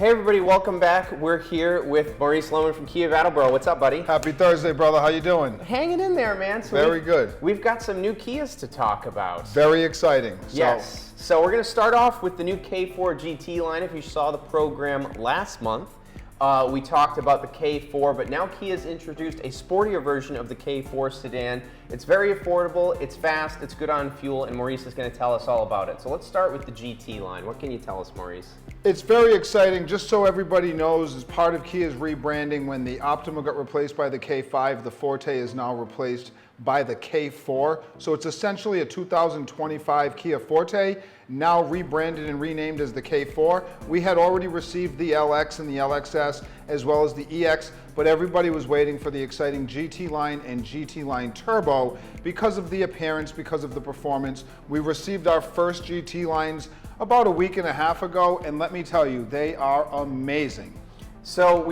Hey everybody, welcome back. We're here with Maurice Lohman from Kia of Attleboro. What's up, buddy? Happy Thursday, brother. How you doing? Hanging in there, man. So Very good. We've got some new Kias to talk about. Very exciting. Yes. So we're going to start off with the new K4 GT line. If you saw the program last month, we talked about the K4, but now Kia's introduced a sportier version of the K4 sedan. It's very affordable, it's fast, it's good on fuel, and Maurice is going to tell us all about it. So let's start with the GT line. What can you tell us, Maurice? It's very exciting. Just so everybody knows, as part of Kia's rebranding, when the Optima got replaced by the K5, the Forte is now replaced by the K4. So it's essentially a 2025 Kia Forte, now rebranded and renamed as the K4. We had already received the LX and the LXS, as well as the EX, but everybody was waiting for the exciting GT line and GT line Turbo because of the appearance, because of the performance. We received our first GT lines about a week and a half ago, and let me tell you, they are amazing. So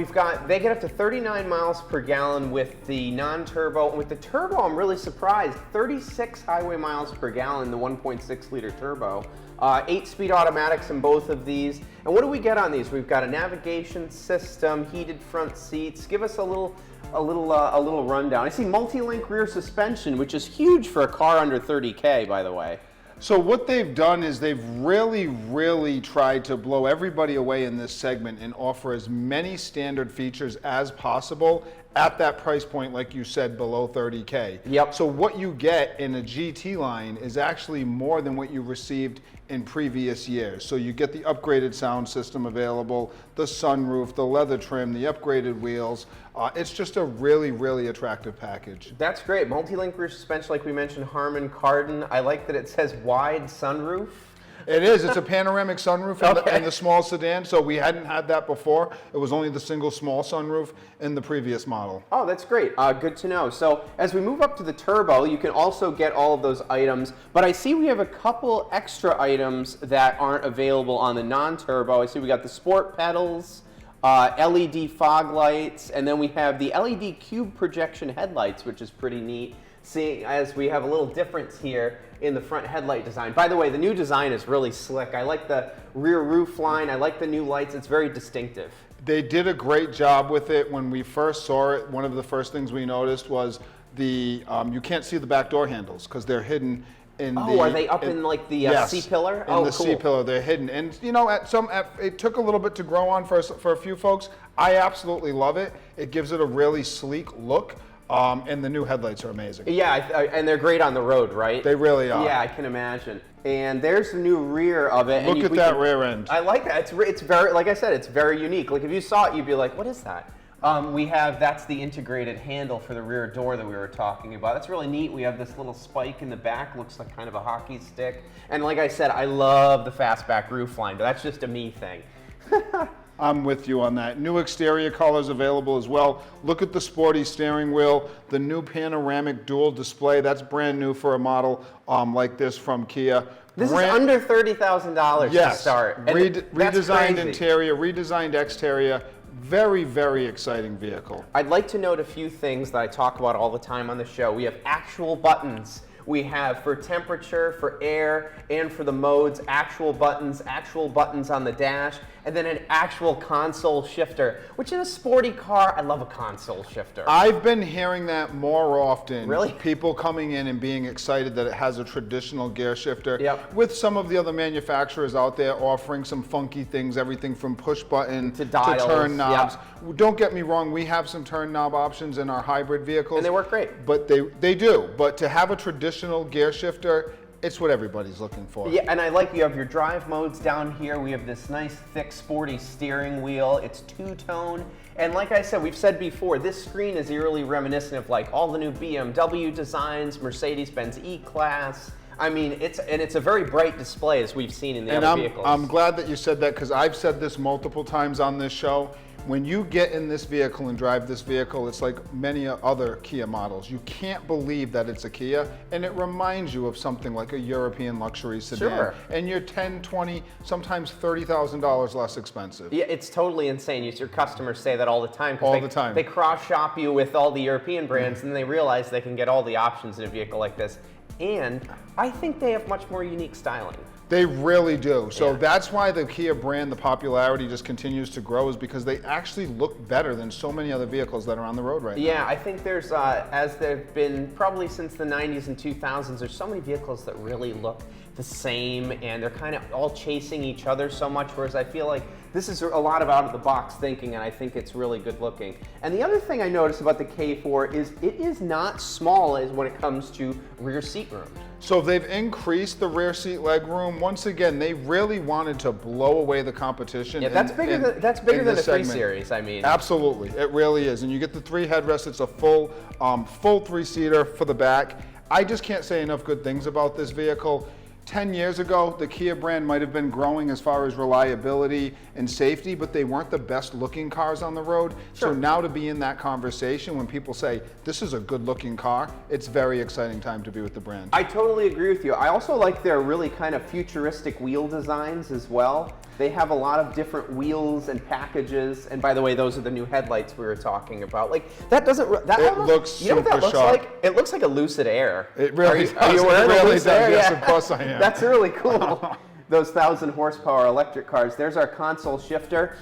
they get up to 39 miles per gallon with the non-turbo. With the turbo, I'm really surprised. 36 highway miles per gallon, the 1.6 liter turbo. 8-speed automatics in both of these. And what do we get on these? We've got a navigation system, heated front seats. Give us a little rundown. I see multi-link rear suspension, which is huge for a car under 30K, by the way. So what they've done is they've really tried to blow everybody away in this segment and offer as many standard features as possible at that price point, like you said, below 30K. Yep. So what you get in a GT line is actually more than what you received in previous years. So you get the upgraded sound system available, the sunroof, the leather trim, the upgraded wheels. It's just a really attractive package. That's great. Multi-link rear suspension, like we mentioned, Harman Kardon. I like that it says wide sunroof. It is. It's a panoramic sunroof in the small sedan, so we hadn't had that before. It was only the single small sunroof in the previous model. Oh, that's great. Good to know. So as we move up to the turbo, you can also get all of those items, but I see we have a couple extra items that aren't available on the non-turbo. I see we got the sport pedals, LED fog lights, and then we have the LED cube projection headlights, which is pretty neat. Seeing as we have a little difference here in the front headlight design. By the way, the new design is really slick. I like the rear roof line. I like the new lights. It's very distinctive. They did a great job with it. When we first saw it, one of the first things we noticed was the you can't see the back door handles because they're hidden in the... Oh, are they up in like the yes, C-pillar? In the C-pillar, they're hidden. And you know, it took a little bit to grow on for a few folks. I absolutely love it. It gives it a really sleek look. And the new headlights are amazing. Yeah, and they're great on the road, right? They really are. Yeah, I can imagine. And there's the new rear of it. Look at that rear end. I like that. It's very, like I said, it's very unique. Like if you saw it, you'd be like, what is that? That's the integrated handle for the rear door that we were talking about. That's really neat. We have this little spike in the back, looks like kind of a hockey stick. And like I said, I love the fastback roof line, but that's just a me thing. I'm with you on that. New exterior colors available as well. Look at the sporty steering wheel, the new panoramic dual display. That's brand new for a model like this from Kia. This is under $30,000 to start. Redesigned interior, redesigned exterior. Very exciting vehicle. I'd like to note a few things that I talk about all the time on the show. We have actual buttons. We have for temperature, for air, and for the modes, actual buttons on the dash, and then an actual console shifter, which in a sporty car, I love a console shifter. I've been hearing that more often. Really? People coming in and being excited that it has a traditional gear shifter. Yep. With some of the other manufacturers out there offering some funky things, everything from push button to dials, to turn knobs. Yep. Don't get me wrong, we have some turn knob options in our hybrid vehicles. And they work great. But they do. But to have a traditional gear shifter, it's what everybody's looking for. Yeah, and I like you have your drive modes down here. We have this nice, thick, sporty steering wheel. It's two-tone. And like I said, we've said before, this screen is eerily reminiscent of like all the new BMW designs, Mercedes-Benz E-Class. I mean, it's a very bright display as we've seen in the other vehicles. I'm glad that you said that because I've said this multiple times on this show. When you get in this vehicle and drive this vehicle, it's like many other Kia models. You can't believe that it's a Kia, and it reminds you of something like a European luxury sedan. Sure. And you're $10, $20, sometimes $30,000 less expensive. Yeah, it's totally insane. Your customers say that all the time. All the time. They cross-shop you with all the European brands, and they realize they can get all the options in a vehicle like this. And I think they have much more unique styling. They really do. So Yeah. that's why the Kia brand, the popularity just continues to grow, is because they actually look better than so many other vehicles that are on the road right now. Yeah, I think there's, as there've been probably since the 90s and 2000s, there's so many vehicles that really look the same, and they're kind of all chasing each other so much, whereas I feel like this is a lot of out-of-the-box thinking, and I think it's really good looking. And the other thing I noticed about the K4 is it is not small as when it comes to rear seat room. So they've increased the rear seat leg room. Once again, they really wanted to blow away the competition. Yeah, that's bigger than the 3 segment. Series, I mean. Absolutely, it really is. And you get the 3 headrests. It's a full 3-seater for the back. I just can't say enough good things about this vehicle. 10 years ago, the Kia brand might have been growing as far as reliability and safety, but they weren't the best looking cars on the road. Sure. So now to be in that conversation when people say, this is a good looking car, it's very exciting time to be with the brand. I totally agree with you. I also like their really kind of futuristic wheel designs as well. They have a lot of different wheels and packages. And by the way, those are the new headlights we were talking about. Like that doesn't, that It almost, looks you know what that super looks sharp. like? It looks like a Lucid Air. It really does. Are you It wearing a really Lucid does. Air? Yes, Yeah. of course I am. That's really cool. Those 1,000 horsepower electric cars. There's our console shifter.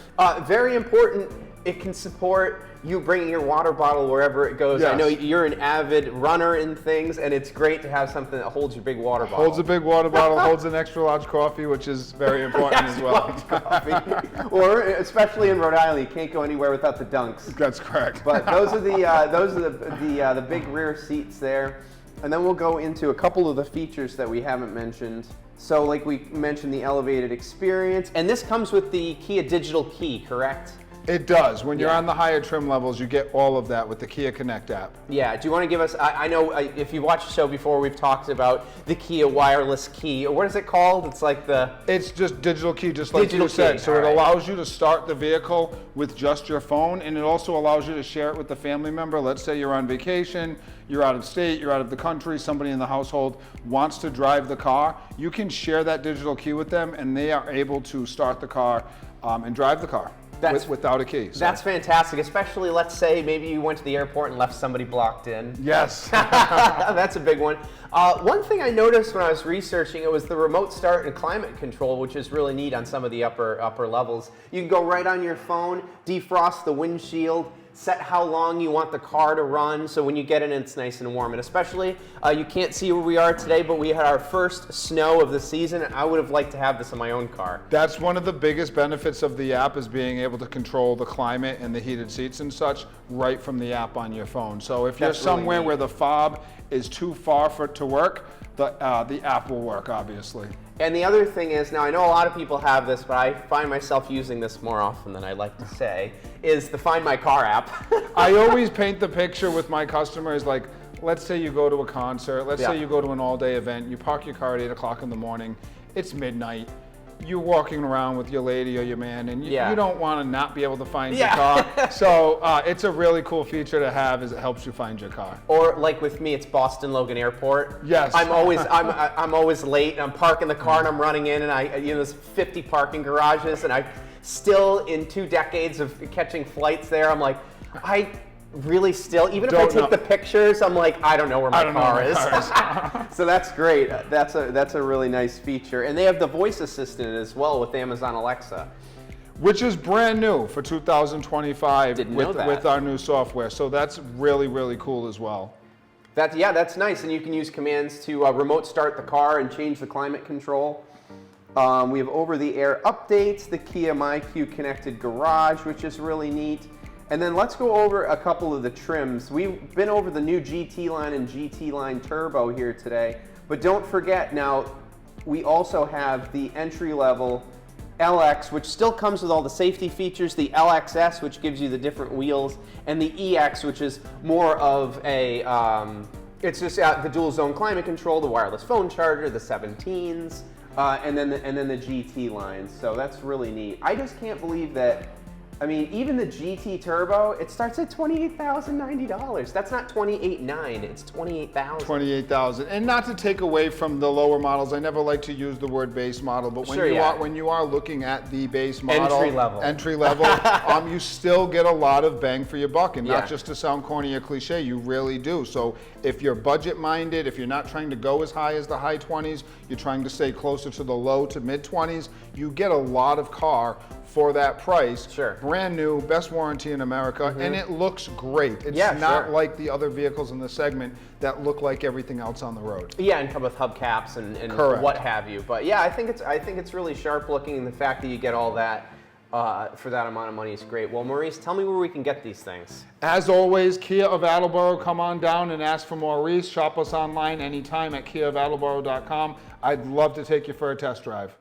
Very important, it can support you bringing your water bottle wherever it goes. Yes. I know you're an avid runner in things, and it's great to have something that holds your big water bottle. Holds a big water bottle, holds an extra large coffee, which is very important as well. Coffee. Or especially in Rhode Island, you can't go anywhere without the dunks. That's correct. But those are the big rear seats there. And then we'll go into a couple of the features that we haven't mentioned. So like we mentioned, the elevated experience, and this comes with the Kia digital key, correct? It does. When you're Yeah. on the higher trim levels, you get all of that with the Kia Connect app. Yeah, do you want to give us, I know if you've watched the show before, we've talked about the Kia wireless key. What is it called? It's like the... It's just digital key, just like Digital you said. key, So all it right. allows you to start the vehicle with just your phone, and it also allows you to share it with the family member. Let's say you're on vacation, you're out of state, you're out of the country, somebody in the household wants to drive the car. You can share that digital key with them, and they are able to start the car and drive the car without a key. So. That's fantastic, especially let's say maybe you went to the airport and left somebody blocked in. Yes. That's a big one. One thing I noticed when I was researching it was the remote start and climate control, which is really neat on some of the upper levels. You can go right on your phone, defrost the windshield, set how long you want the car to run, so when you get in it's nice and warm. And especially, you can't see where we are today, but we had our first snow of the season, and I would have liked to have this in my own car. That's one of the biggest benefits of the app, is being able to control the climate and the heated seats and such right from the app on your phone. So if you're That's really somewhere neat. where the fob is too far for it to work, the app will work, obviously. And the other thing is, now I know a lot of people have this, but I find myself using this more often than I like to say, is the Find My Car app. I always paint the picture with my customers like, let's say you go to a concert, let's say you go to an all-day event, you park your car at 8 o'clock in the morning, it's midnight, you're walking around with your lady or your man, and you don't want to not be able to find your car. So it's a really cool feature to have, as it helps you find your car. Or like with me, it's Boston Logan Airport. Yes. I'm always late, and I'm parking the car and I'm running in, and there's 50 parking garages, and I still, in 2 decades of catching flights there, I'm like, I really still, even if I take the pictures, I'm like, I don't know where my car is. So that's great. That's a really nice feature. And they have the voice assistant as well with Amazon Alexa. Which is brand new for 2025 Didn't know that. with our new software. So that's really, really cool as well. That's nice. And you can use commands to remote start the car and change the climate control. We have over-the-air updates, the Kia MyQ connected garage, which is really neat. And then let's go over a couple of the trims. We've been over the new GT line and GT line Turbo here today, but don't forget now, we also have the entry-level LX, which still comes with all the safety features, the LXS, which gives you the different wheels, and the EX, which is more of a, it's just the dual zone climate control, the wireless phone charger, the 17s, and then the GT lines. So that's really neat. I just can't believe that I mean, even the GT Turbo, it starts at $28,090. That's not $28,900, it's $28,000. 28,000. And not to take away from the lower models, I never like to use the word base model, but when when you are looking at the base model, entry level, you still get a lot of bang for your buck, and not just to sound corny or cliche, you really do. So if you're budget minded, if you're not trying to go as high as the high 20s, you're trying to stay closer to the low to mid 20s, you get a lot of car for that price. Sure. Brand new, best warranty in America, and it looks great. It's not like the other vehicles in the segment that look like everything else on the road. Yeah, and come with hubcaps and what have you. But yeah, I think it's really sharp looking, and the fact that you get all that for that amount of money is great. Well, Maurice, tell me where we can get these things. As always, Kia of Attleboro, come on down and ask for Maurice. Shop us online anytime at kiaofattleboro.com. I'd love to take you for a test drive.